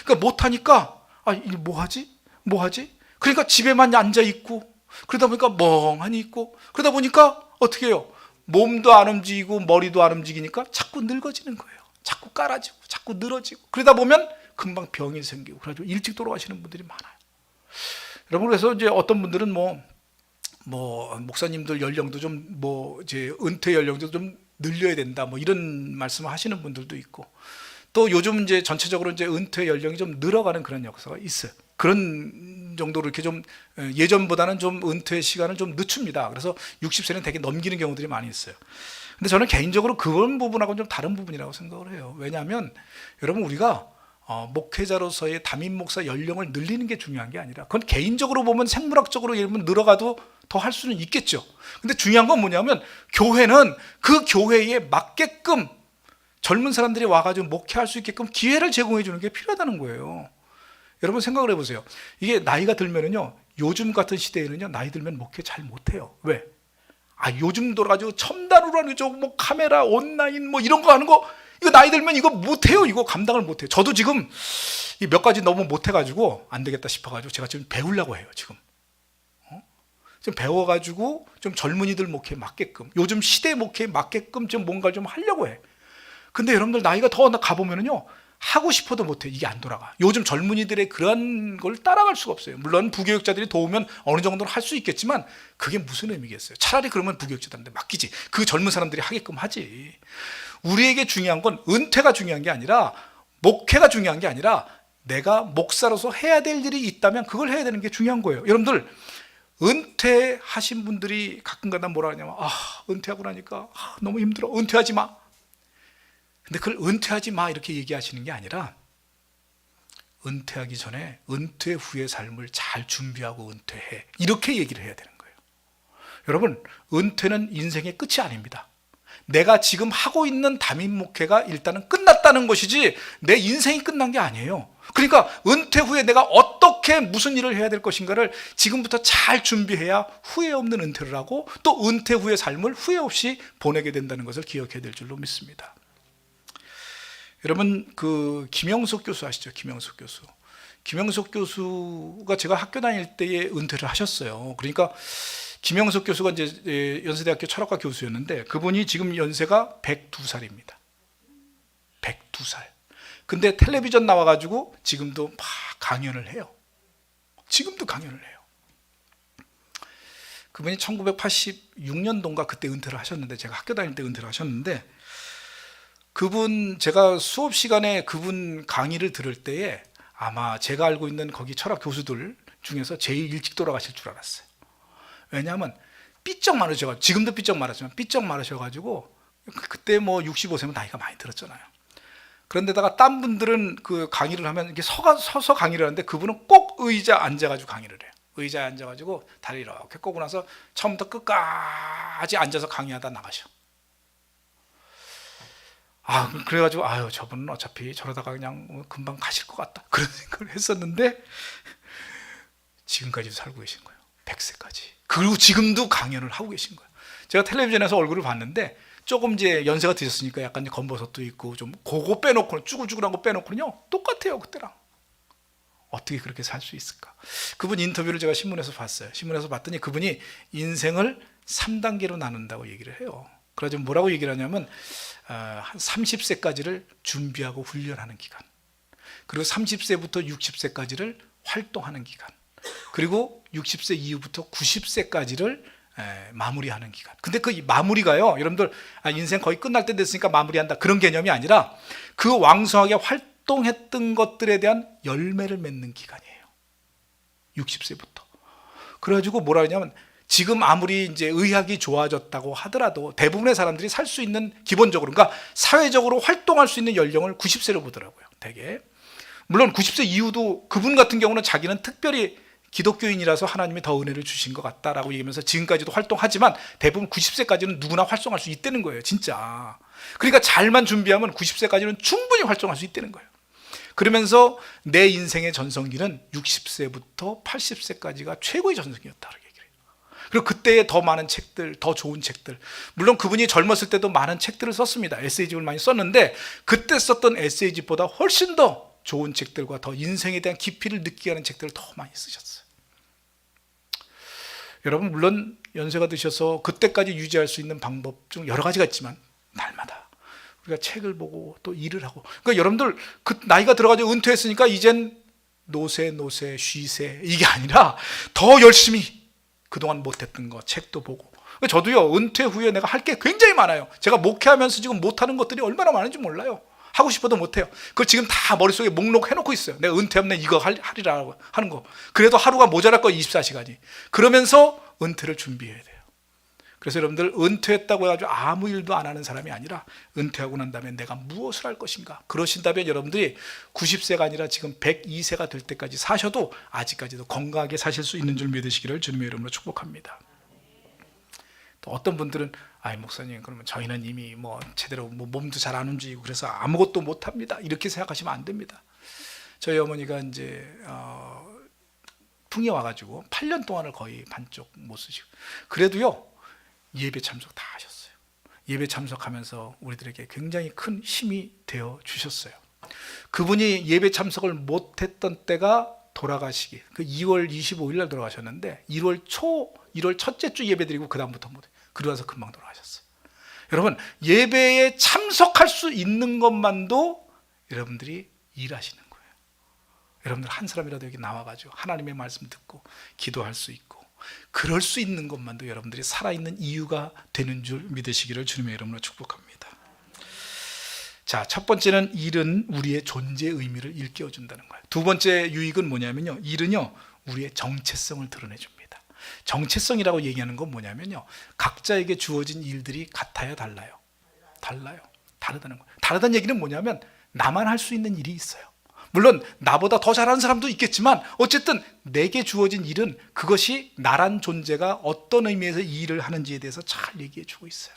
그러니까 못하니까 일 뭐하지? 그러니까 집에만 앉아있고, 그러다 보니까 멍하니 있고, 그러다 보니까 어떻게 해요? 몸도 안 움직이고 머리도 안 움직이니까 자꾸 늙어지는 거예요. 자꾸 깔아지고 자꾸 늘어지고, 그러다 보면 금방 병이 생기고, 그래가지고 일찍 돌아가시는 분들이 많아요. 여러분, 그래서 이제 어떤 분들은 목사님들 연령도 좀 이제 은퇴 연령도 좀 늘려야 된다 이런 말씀을 하시는 분들도 있고, 또 요즘 이제 전체적으로 이제 은퇴 연령이 좀 늘어가는 그런 역사가 있어요. 그런 정도로 이렇게 좀 예전보다는 좀 은퇴 시간을 좀 늦춥니다. 그래서 60세는 되게 넘기는 경우들이 많이 있어요. 근데 저는 개인적으로 그런 부분하고는 좀 다른 부분이라고 생각을 해요. 왜냐하면 여러분, 우리가 목회자로서의 담임 목사 연령을 늘리는 게 중요한 게 아니라, 그건 개인적으로 보면 생물학적으로 예를 들면 늘어가도 더 할 수는 있겠죠. 근데 중요한 건 뭐냐면, 교회는 그 교회에 맞게끔 젊은 사람들이 와가지고 목회할 수 있게끔 기회를 제공해 주는 게 필요하다는 거예요. 여러분 생각을 해보세요. 이게 나이가 들면은요, 요즘 같은 시대에는요, 나이 들면 목회 잘 못해요. 왜? 요즘 돌아가지고 첨단으로 하는 거, 뭐 카메라, 온라인 뭐 이런 거 하는 거, 이거 나이 들면 이거 못해요. 이거 감당을 못해요. 저도 지금 이 몇 가지 너무 못해가지고 안 되겠다 싶어가지고 제가 지금 배우려고 해요. 지금 좀 배워가지고 좀 젊은이들 목회에 맞게끔, 요즘 시대 목회에 맞게끔 좀 뭔가 좀 하려고 해. 근데 여러분들 나이가 더 가보면은요, 하고 싶어도 못해. 이게 안 돌아가. 요즘 젊은이들의 그런 걸 따라갈 수가 없어요. 물론 부교육자들이 도우면 어느 정도는 할 수 있겠지만 그게 무슨 의미겠어요. 차라리 그러면 부교육자들한테 맡기지, 그 젊은 사람들이 하게끔 하지. 우리에게 중요한 건 은퇴가 중요한 게 아니라, 목회가 중요한 게 아니라, 내가 목사로서 해야 될 일이 있다면 그걸 해야 되는 게 중요한 거예요. 여러분들 은퇴하신 분들이 가끔가다 뭐라 하냐면, 은퇴하고 나니까 너무 힘들어, 은퇴하지 마. 근데 그걸 은퇴하지 마 이렇게 얘기하시는 게 아니라, 은퇴하기 전에 은퇴 후의 삶을 잘 준비하고 은퇴해, 이렇게 얘기를 해야 되는 거예요. 여러분, 은퇴는 인생의 끝이 아닙니다. 내가 지금 하고 있는 담임 목회가 일단은 끝났다는 것이지 내 인생이 끝난 게 아니에요. 그러니까 은퇴 후에 내가 어떻게 무슨 일을 해야 될 것인가를 지금부터 잘 준비해야 후회 없는 은퇴를 하고, 또 은퇴 후의 삶을 후회 없이 보내게 된다는 것을 기억해야 될 줄로 믿습니다. 여러분, 그 김영석 교수 아시죠? 김영석 교수. 김영석 교수가 제가 학교 다닐 때에 은퇴를 하셨어요. 그러니까 김영석 교수가 이제 연세대학교 철학과 교수였는데, 그분이 지금 연세가 102살입니다. 102살. 근데 텔레비전 나와가지고 지금도 막 강연을 해요. 지금도 강연을 해요. 그분이 1986년도인가 그때 은퇴를 하셨는데, 제가 학교 다닐 때 은퇴를 하셨는데, 그분, 제가 수업 시간에 그분 강의를 들을 때에 아마 제가 알고 있는 거기 철학 교수들 중에서 제일 일찍 돌아가실 줄 알았어요. 왜냐하면 삐쩍 마르셔가지고, 지금도 삐쩍 마르지만 삐쩍 마르셔가지고, 그때 뭐 65세면 나이가 많이 들었잖아요. 그런데다가 딴 분들은 그 강의를 하면 이렇게 서서 강의를 하는데, 그분은 꼭 의자 앉아가지고 강의를 해요. 의자에 앉아가지고 다리 이렇게 꼬고 나서 처음부터 끝까지 앉아서 강의하다 나가셔. 그래가지고 저분은 어차피 저러다가 그냥 금방 가실 것 같다, 그런 생각을 했었는데, 지금까지도 살고 계신 거예요. 100세까지. 그리고 지금도 강연을 하고 계신 거예요. 제가 텔레비전에서 얼굴을 봤는데, 조금 이제 연세가 드셨으니까 약간 검버섯도 있고 좀 그거 빼놓고는, 쭈글쭈글한 거 빼놓고는요 똑같아요, 그때랑. 어떻게 그렇게 살 수 있을까? 그분 인터뷰를 제가 신문에서 봤어요. 신문에서 봤더니 그분이 인생을 3단계로 나눈다고 얘기를 해요. 그래서 뭐라고 얘기를 하냐면, 한 30세까지를 준비하고 훈련하는 기간, 그리고 30세부터 60세까지를 활동하는 기간, 그리고 60세 이후부터 90세까지를 마무리하는 기간. 근데 그 마무리가요, 여러분들 인생 거의 끝날 때 됐으니까 마무리한다, 그런 개념이 아니라 그 왕성하게 활동했던 것들에 대한 열매를 맺는 기간이에요. 60세부터. 그래가지고 뭐라 하냐면, 지금 아무리 이제 의학이 좋아졌다고 하더라도 대부분의 사람들이 살 수 있는, 기본적으로, 그러니까 사회적으로 활동할 수 있는 연령을 90세로 보더라고요, 되게. 물론 90세 이후도, 그분 같은 경우는 자기는 특별히 기독교인이라서 하나님이 더 은혜를 주신 것 같다라고 얘기하면서 지금까지도 활동하지만, 대부분 90세까지는 누구나 활동할 수 있다는 거예요, 진짜. 그러니까 잘만 준비하면 90세까지는 충분히 활동할 수 있다는 거예요. 그러면서 내 인생의 전성기는 60세부터 80세까지가 최고의 전성기였다, 이렇게 얘기를 해요. 그리고 그때에 더 많은 책들, 더 좋은 책들, 물론 그분이 젊었을 때도 많은 책들을 썼습니다. 에세이집을 많이 썼는데, 그때 썼던 에세이집보다 훨씬 더 좋은 책들과 더 인생에 대한 깊이를 느끼게 하는 책들을 더 많이 쓰셨어요. 여러분, 물론 연세가 드셔서 그때까지 유지할 수 있는 방법 중 여러 가지가 있지만, 날마다 우리가 책을 보고 또 일을 하고, 그러니까 여러분들 그 나이가 들어가지고 은퇴했으니까 이젠 노세 쉬세, 이게 아니라 더 열심히 그동안 못했던 거 책도 보고. 저도요, 은퇴 후에 내가 할 게 굉장히 많아요. 제가 목회하면서 지금 못하는 것들이 얼마나 많은지 몰라요. 하고 싶어도 못해요. 그걸 지금 다 머릿속에 목록 해놓고 있어요. 내가 은퇴하면 이거 하리라 하는 거. 그래도 하루가 모자랄 거 24시간이. 그러면서 은퇴를 준비해야 돼요. 그래서 여러분들 은퇴했다고 해가지고 아무 일도 안 하는 사람이 아니라 은퇴하고 난 다음에 내가 무엇을 할 것인가, 그러신다면 여러분들이 90세가 아니라 지금 102세가 될 때까지 사셔도 아직까지도 건강하게 사실 수 있는 줄 믿으시기를 주님의 이름으로 축복합니다. 또 어떤 분들은 아이 목사님, 그러면 저희는 이미 뭐 제대로 몸도 잘 안 움직이고 그래서 아무것도 못합니다, 이렇게 생각하시면 안 됩니다. 저희 어머니가 이제 풍이 와가지고 8년 동안을 거의 반쪽 못 쓰시고, 그래도요 예배 참석 다 하셨어요. 예배 참석하면서 우리들에게 굉장히 큰 힘이 되어 주셨어요. 그분이 예배 참석을 못했던 때가 돌아가시기, 그 2월 25일 날 돌아가셨는데 1월 첫째 주 예배 드리고 그 다음부터 못해, 그러고 나서 금방 돌아가셨어요. 여러분, 예배에 참석할 수 있는 것만도 여러분들이 일하시는 거예요. 여러분들 한 사람이라도 여기 나와가지고 하나님의 말씀 듣고 기도할 수 있고, 그럴 수 있는 것만도 여러분들이 살아있는 이유가 되는 줄 믿으시기를 주님의 이름으로 축복합니다. 자, 첫 번째는 일은 우리의 존재의 의미를 일깨워준다는 거예요. 두 번째 유익은 뭐냐면요, 일은요 우리의 정체성을 드러내줍니다. 정체성이라고 얘기하는 건 뭐냐면요, 각자에게 주어진 일들이 같아야 달라요? 달라요. 다르다는 거예요. 다르다는 얘기는 뭐냐면 나만 할 수 있는 일이 있어요. 물론 나보다 더 잘하는 사람도 있겠지만 어쨌든 내게 주어진 일은, 그것이 나란 존재가 어떤 의미에서 이 일을 하는지에 대해서 잘 얘기해 주고 있어요.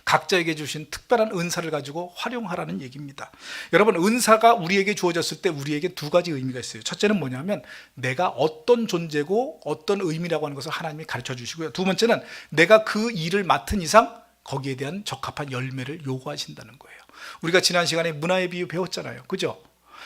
각자에게 주신 특별한 은사를 가지고 활용하라는 얘기입니다. 여러분, 은사가 우리에게 주어졌을 때 우리에게 두 가지 의미가 있어요. 첫째는 뭐냐면 내가 어떤 존재고 어떤 의미라고 하는 것을 하나님이 가르쳐 주시고요. 두 번째는 내가 그 일을 맡은 이상 거기에 대한 적합한 열매를 요구하신다는 거예요. 우리가 지난 시간에 문화의 비유 배웠잖아요, 그죠?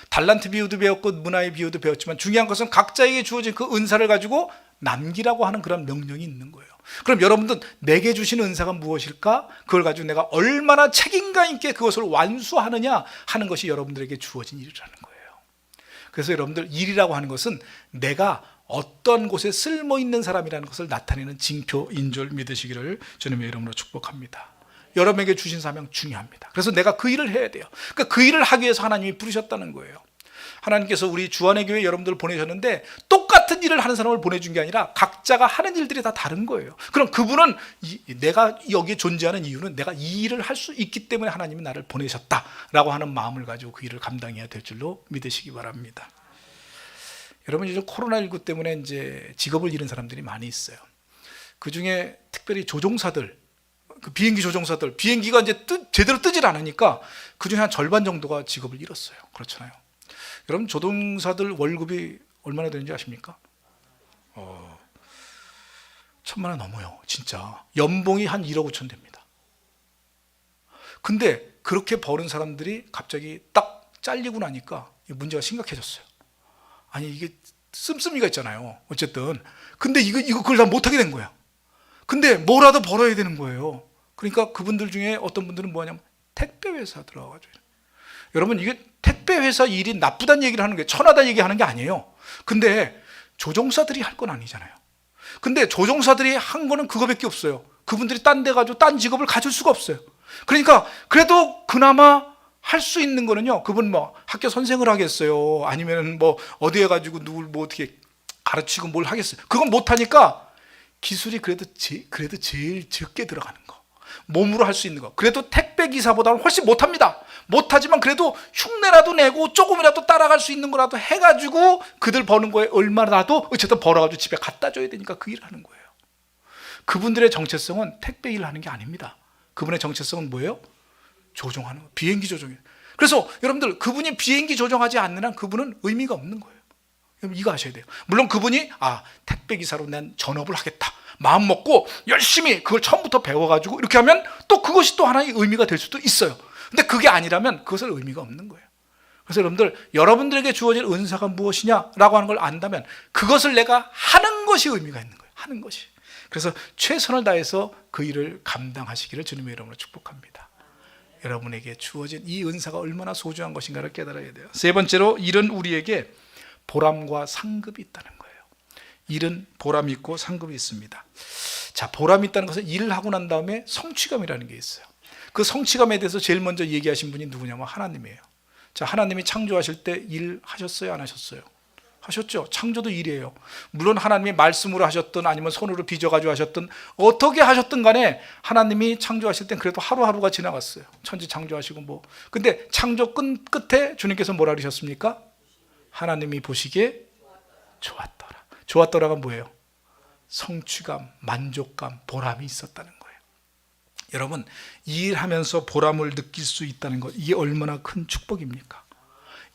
달란트 비유도 배웠고 문화의 비유도 배웠지만 중요한 것은 각자에게 주어진 그 은사를 가지고 남기라고 하는 그런 명령이 있는 거예요. 그럼 여러분들, 내게 주신 은사가 무엇일까? 그걸 가지고 내가 얼마나 책임감 있게 그것을 완수하느냐 하는 것이 여러분들에게 주어진 일이라는 거예요. 그래서 여러분들, 일이라고 하는 것은 내가 어떤 곳에 쓸모 있는 사람이라는 것을 나타내는 징표인 줄 믿으시기를 주님의 이름으로 축복합니다. 여러분에게 주신 사명 중요합니다. 그래서 내가 그 일을 해야 돼요. 그러니까 그 일을 하기 위해서 하나님이 부르셨다는 거예요. 하나님께서 우리 주안의 교회 여러분들을 보내셨는데 똑같은 일을 하는 사람을 보내준 게 아니라 각자가 하는 일들이 다 다른 거예요. 그럼 그분은 내가 여기에 존재하는 이유는 내가 이 일을 할 수 있기 때문에 하나님이 나를 보내셨다라고 하는 마음을 가지고 그 일을 감당해야 될 줄로 믿으시기 바랍니다. 여러분, 요즘 코로나19 때문에 이제 직업을 잃은 사람들이 많이 있어요. 그 중에 특별히 조종사들, 그 비행기 조종사들, 비행기가 이제 제대로 뜨질 않으니까 그 중에 한 절반 정도가 직업을 잃었어요. 그렇잖아요. 여러분, 조종사들 월급이 얼마나 되는지 아십니까? 1,000만 원 넘어요. 진짜 연봉이 한 1억 5천 됩니다. 근데 그렇게 버는 사람들이 갑자기 딱 잘리고 나니까 문제가 심각해졌어요. 아니, 이게 씀씀이가 있잖아요, 어쨌든. 근데 그걸 다 못하게 된 거야. 근데 뭐라도 벌어야 되는 거예요. 그러니까 그분들 중에 어떤 분들은 뭐냐면 택배회사 들어가가지고. 여러분, 이게 택배회사 일이 나쁘다는 얘기를 하는 게, 천하다 얘기하는 게 아니에요. 근데 조종사들이 할 건 아니잖아요. 근데 조종사들이 한 거는 그거밖에 없어요. 그분들이 딴 데 가지고 딴 직업을 가질 수가 없어요. 그러니까 그래도 그나마 할 수 있는 거는요, 그분 뭐 학교 선생을 하겠어요, 아니면 뭐 어디에 가지고 누굴 뭐 어떻게 가르치고 뭘 하겠어요. 그건 못하니까 기술이 그래도 제일 적게 들어가는 거, 몸으로 할 수 있는 거. 그래도 택배 기사보다는 훨씬 못합니다. 못하지만 그래도 흉내라도 내고 조금이라도 따라갈 수 있는 거라도 해가지고 그들 버는 거에 얼마라도 어쨌든 벌어가지고 집에 갖다 줘야 되니까 그 일을 하는 거예요. 그분들의 정체성은 택배 일을 하는 게 아닙니다. 그분의 정체성은 뭐예요? 조종하는 거, 비행기 조종이에요. 그래서 여러분들, 그분이 비행기 조종하지 않는 한 그분은 의미가 없는 거예요. 여러분, 이거 아셔야 돼요. 물론 그분이 택배 기사로 난 전업을 하겠다 마음 먹고 열심히 그걸 처음부터 배워가지고 이렇게 하면 또 그것이 또 하나의 의미가 될 수도 있어요. 근데 그게 아니라면 그것은 의미가 없는 거예요. 그래서 여러분들, 여러분들에게 주어진 은사가 무엇이냐라고 하는 걸 안다면 그것을 내가 하는 것이 의미가 있는 거예요. 하는 것이. 그래서 최선을 다해서 그 일을 감당하시기를 주님의 이름으로 축복합니다. 여러분에게 주어진 이 은사가 얼마나 소중한 것인가를 깨달아야 돼요. 세 번째로, 일은 우리에게 보람과 상급이 있다는 거예요. 일은 보람이 있고 상급이 있습니다. 자, 보람이 있다는 것은 일을 하고 난 다음에 성취감이라는 게 있어요. 그 성취감에 대해서 제일 먼저 얘기하신 분이 누구냐면 하나님이에요. 자, 하나님이 창조하실 때 일 하셨어요, 안 하셨어요? 하셨죠. 창조도 일이에요. 물론 하나님이 말씀으로 하셨든 아니면 손으로 빚어가지고 하셨든 어떻게 하셨든 간에 하나님이 창조하실 땐 그래도 하루하루가 지나갔어요. 천지 창조하시고 뭐. 근데 창조 끝에 주님께서 뭐라 그러셨습니까? 하나님이 보시기에 좋았더라. 좋았더라가 뭐예요? 성취감, 만족감, 보람이 있었다는 거예요. 여러분, 일하면서 보람을 느낄 수 있다는 것, 이게 얼마나 큰 축복입니까?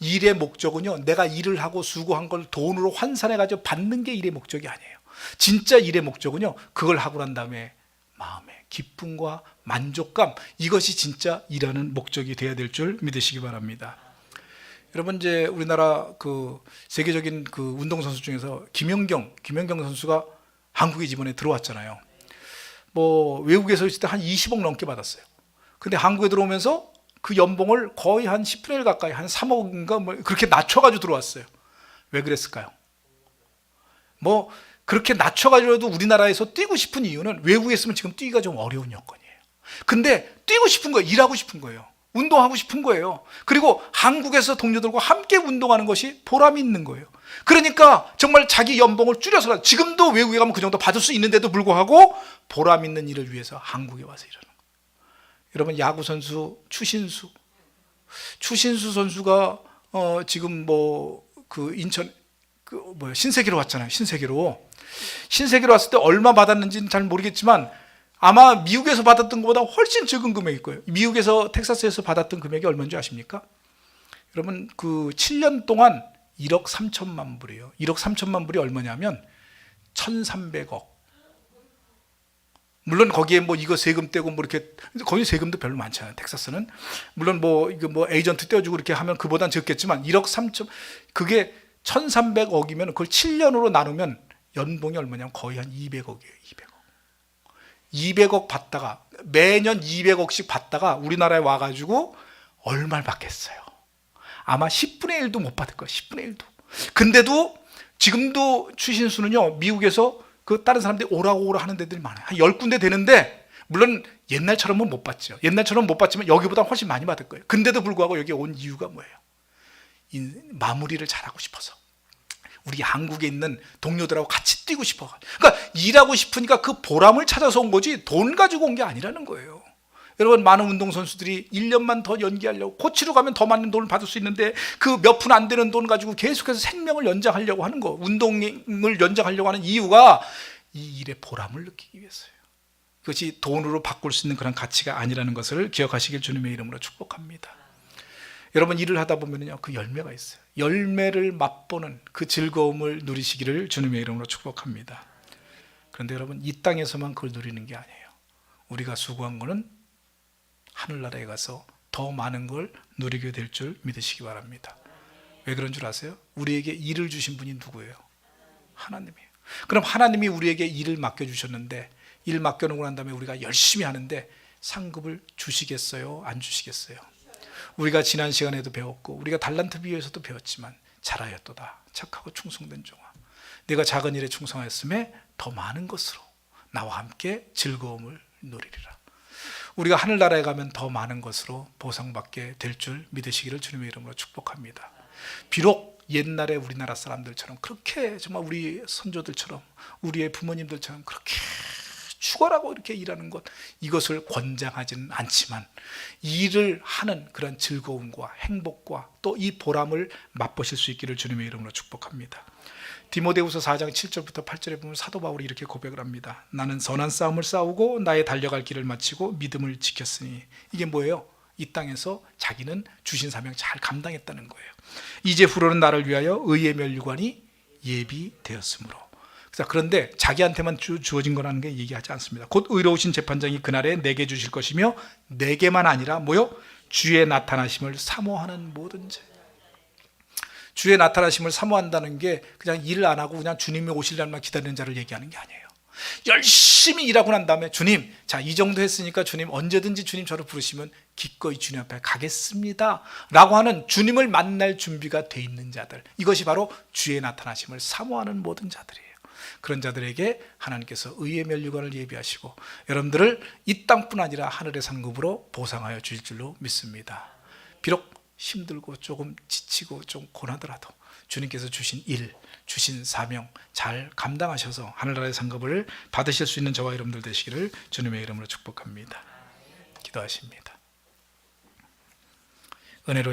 일의 목적은요, 내가 일을 하고 수고한 걸 돈으로 환산해가지고 받는 게 일의 목적이 아니에요. 진짜 일의 목적은요, 그걸 하고 난 다음에 마음의 기쁨과 만족감, 이것이 진짜 일하는 목적이 되어야 될 줄 믿으시기 바랍니다. 여러분, 이제 우리나라 그 세계적인 그 운동선수 중에서 김연경 선수가 한국에 이번에 들어왔잖아요. 뭐 외국에서 있을 때 한 20억 넘게 받았어요. 근데 한국에 들어오면서 그 연봉을 거의 한 10분의 1 가까이 한 3억인가 뭐 그렇게 낮춰가지고 들어왔어요. 왜 그랬을까요? 뭐 그렇게 낮춰가지고도 우리나라에서 뛰고 싶은 이유는 외국에 있으면 지금 뛰기가 좀 어려운 여건이에요. 근데 뛰고 싶은 거예요. 일하고 싶은 거예요. 운동하고 싶은 거예요. 그리고 한국에서 동료들과 함께 운동하는 것이 보람이 있는 거예요. 그러니까 정말 자기 연봉을 줄여서 지금도 외국에 가면 그 정도 받을 수 있는데도 불구하고 보람 있는 일을 위해서 한국에 와서 일하는 거예요. 여러분, 야구 선수 추신수 선수가 지금 뭐 그 인천 신세계로 왔잖아요. 신세계로 왔을 때 얼마 받았는지는 잘 모르겠지만 아마 미국에서 받았던 것보다 훨씬 적은 금액일 거예요. 미국에서 텍사스에서 받았던 금액이 얼마인지 아십니까? 여러분, 그 7년 동안 1억 3천만 불이에요. 1억 3천만 불이 얼마냐면 1,300억. 물론 거기에 뭐 이거 세금 떼고 뭐 이렇게, 거기 세금도 별로 많지 않아요. 텍사스는. 물론 뭐 이거 뭐 에이전트 떼어주고 이렇게 하면 그보단 적겠지만 1억 3천, 그게 1,300억이면 그걸 7년으로 나누면 연봉이 얼마냐면 거의 한 200억이에요. 200억 받다가 매년 200억씩 받다가 우리나라에 와가지고 얼마를 받겠어요? 아마 10분의 1도 못 받을 거예요. 10분의 1도. 근데도 지금도 추신수는요, 미국에서 그 다른 사람들이 오라 하는 데들이 많아요. 한 10군데 되는데, 물론 옛날처럼은 못 받죠. 옛날처럼 못 받지만 여기보다 훨씬 많이 받을 거예요. 근데도 불구하고 여기 온 이유가 뭐예요? 마무리를 잘하고 싶어서. 우리 한국에 있는 동료들하고 같이 뛰고 싶어. 그러니까 일하고 싶으니까 그 보람을 찾아서 온 거지 돈 가지고 온 게 아니라는 거예요. 여러분, 많은 운동선수들이 1년만 더 연기하려고, 코치로 가면 더 많은 돈을 받을 수 있는데 그 몇 푼 안 되는 돈 가지고 계속해서 생명을 연장하려고 하는 거, 운동을 연장하려고 하는 이유가 이 일의 보람을 느끼기 위해서예요. 그것이 돈으로 바꿀 수 있는 그런 가치가 아니라는 것을 기억하시길 주님의 이름으로 축복합니다. 여러분, 일을 하다 보면요, 그 열매가 있어요. 열매를 맛보는 그 즐거움을 누리시기를 주님의 이름으로 축복합니다. 그런데 여러분, 이 땅에서만 그걸 누리는 게 아니에요. 우리가 수고한 거는 하늘나라에 가서 더 많은 걸 누리게 될 줄 믿으시기 바랍니다. 왜 그런 줄 아세요? 우리에게 일을 주신 분이 누구예요? 하나님이에요. 그럼 하나님이 우리에게 일을 맡겨주셨는데, 일 맡겨놓고 난 다음에 우리가 열심히 하는데 상급을 주시겠어요? 안 주시겠어요? 우리가 지난 시간에도 배웠고 우리가 달란트 비유에서도 배웠지만 잘하였도다 착하고 충성된 종아, 내가 작은 일에 충성하였음에 더 많은 것으로 나와 함께 즐거움을 누리리라. 우리가 하늘나라에 가면 더 많은 것으로 보상받게 될 줄 믿으시기를 주님의 이름으로 축복합니다. 비록 옛날에 우리나라 사람들처럼 그렇게 정말 우리 선조들처럼 우리의 부모님들처럼 그렇게 죽어라고 이렇게 일하는 것, 이것을 권장하지는 않지만 일을 하는 그런 즐거움과 행복과 또 이 보람을 맛보실 수 있기를 주님의 이름으로 축복합니다. 디모데후서 4장 7절부터 8절에 보면 사도 바울이 이렇게 고백을 합니다. 나는 선한 싸움을 싸우고 나의 달려갈 길을 마치고 믿음을 지켰으니. 이게 뭐예요? 이 땅에서 자기는 주신 사명 잘 감당했다는 거예요. 이제 후로는 나를 위하여 의의 면류관이 예비되었으므로. 그런데 자기한테만 주어진 거라는 게 얘기하지 않습니다. 곧 의로우신 재판장이 그날에 내게 주실 것이며, 내게만 아니라 뭐요? 주의 나타나심을 사모하는 모든 자. 주의 나타나심을 사모한다는 게 그냥 일을 안 하고 그냥 주님이 오실 날만 기다리는 자를 얘기하는 게 아니에요. 열심히 일하고 난 다음에 주님, 자, 이 정도 했으니까 주님 언제든지 주님 저를 부르시면 기꺼이 주님 앞에 가겠습니다 라고 하는, 주님을 만날 준비가 돼 있는 자들, 이것이 바로 주의 나타나심을 사모하는 모든 자들이에요. 그런 자들에게 하나님께서 의의 면류관을 예비하시고 여러분들을 이 땅뿐 아니라 하늘의 상급으로 보상하여 주실 줄로 믿습니다. 비록 힘들고 조금 지치고 좀 고나더라도 주님께서 주신 일, 주신 사명 잘 감당하셔서 하늘나라의 상급을 받으실 수 있는 저와 여러분들 되시기를 주님의 이름으로 축복합니다. 기도하십니다. 은혜로